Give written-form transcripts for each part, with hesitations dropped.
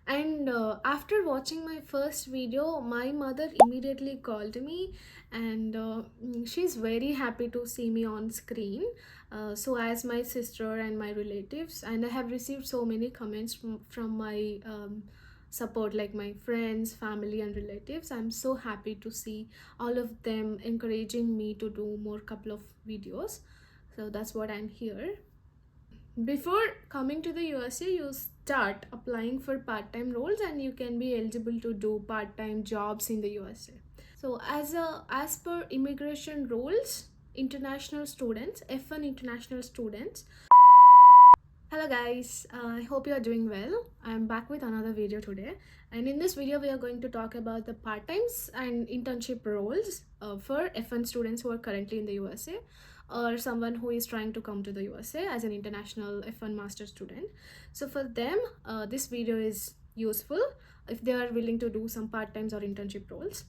And after watching my first video, my mother immediately called me, and she's very happy to see me on screen. So as my sister and my relatives, and I have received so many comments from my support, like my friends, family and relatives. I'm so happy to see all of them encouraging me to do more couple of videos. So that's what I'm here. Before coming to the USA, you start applying for part-time roles and you can be eligible to do part-time jobs in the USA. So as per immigration rules, international students, F1 international students. Hello guys, I hope you are doing well. I'm back with another video today, and in this video we are going to talk about the part-times and internship roles for F1 students who are currently in the USA, or someone who is trying to come to the USA as an international F1 master student. So for them, this video is useful if they are willing to do some part-times or internship roles.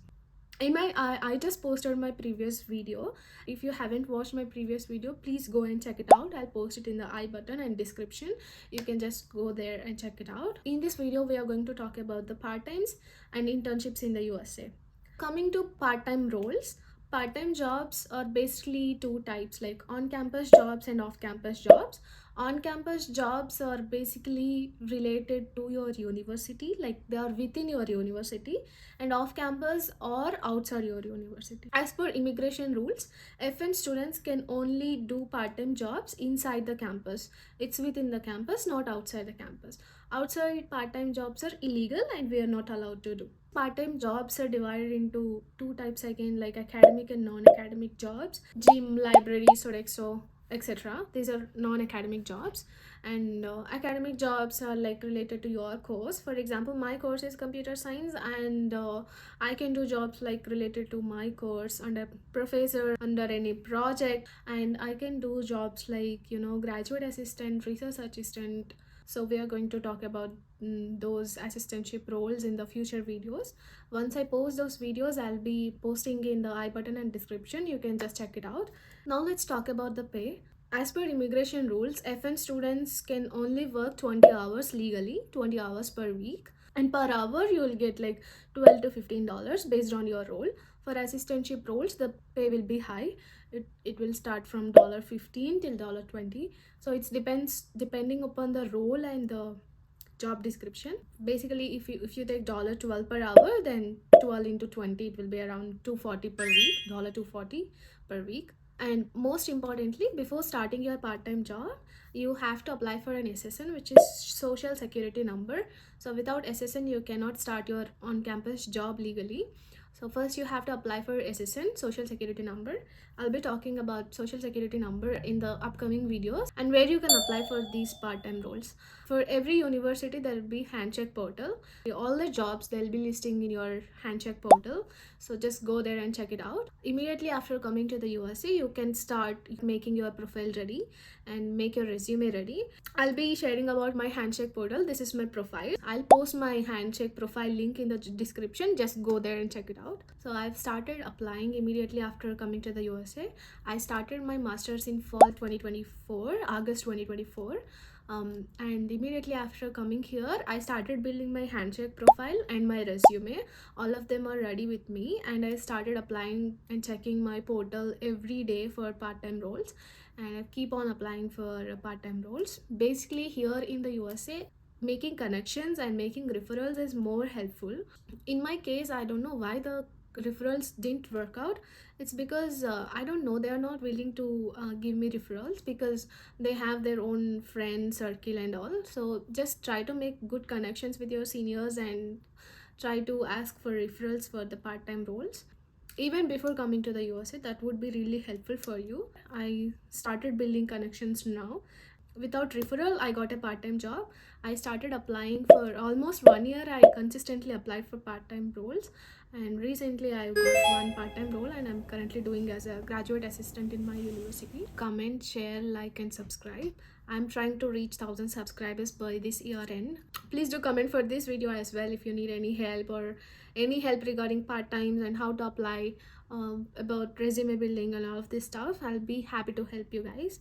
I just posted my previous video. If you haven't watched my previous video, please go and check it out. I'll post it in the I button and description. You can just go there and check it out. In this video, we are going to talk about the part-times and internships in the USA. Coming to part-time roles, part-time jobs are basically two types, like on-campus jobs and off-campus jobs. On-campus jobs are basically related to your university, like they are within your university, and off-campus or outside your university. As per immigration rules, FN students can only do part-time jobs inside the campus. It's within the campus, not outside the campus. Outside part-time jobs are illegal and we are not allowed to do. Part-time jobs are divided into two types again, like academic and non-academic jobs. Gym, library, Sodexo, etc. These are non-academic jobs, and academic jobs are like related to your course. For example, my course is computer science, and I can do jobs like related to my course under professor, under any project, and I can do jobs like graduate assistant, research assistant. So we are going to talk about those assistantship roles in the future videos. Once I post those videos, I'll be posting in the I button and description. You can just check it out. Now let's talk about the pay. As per immigration rules, FN students can only work 20 hours legally, 20 hours per week. And per hour, you'll get like $12 to $15 based on your role. For assistantship roles, the pay will be high. It will start from $15 till $20. So it depends depending upon the role and the job description. Basically, if you take $12 per hour, then 12 into 20, it will be around 240 per week, $240 per week. And most importantly, before starting your part-time job, you have to apply for an SSN, which is social security number. So without SSN, you cannot start your on-campus job legally. So first you have to apply for SSN, social security number. I'll be talking about social security number in the upcoming videos, and where you can apply for these part-time roles. For every university, there will be handshake portal. All the jobs they'll be listing in your handshake portal. So just go there and check it out. Immediately after coming to the USA, you can start making your profile ready and make your resume ready. I'll be sharing about my handshake portal. This is my profile. I'll post my handshake profile link in the description. Just go there and check it out. So I've started applying immediately after coming to the USA. I started my master's in fall 2024, August 2024. And immediately after coming here, I started building my handshake profile and my resume. All of them are ready with me, and I started applying and checking my portal every day for part-time roles, and I keep on applying for part-time roles. Basically, here in the USA, making connections and making referrals is more helpful. In my case, I don't know why the referrals didn't work out. It's because I don't know, they are not willing to give me referrals because they have their own friend circle and all. So just try to make good connections with your seniors and try to ask for referrals for the part-time roles. Even before coming to the USA, that would be really helpful for you. I started building connections now. Without referral, I got a part-time job. I started applying for almost 1 year. I consistently applied for part-time roles, and recently I got one part-time role, and I'm currently doing as a graduate assistant in my university. Comment, share, like and subscribe. I'm trying to reach 1,000 subscribers by this year end. Please do comment for this video as well if you need any help or any help regarding part-times and how to apply, about resume building and all of this stuff. I'll be happy to help you guys.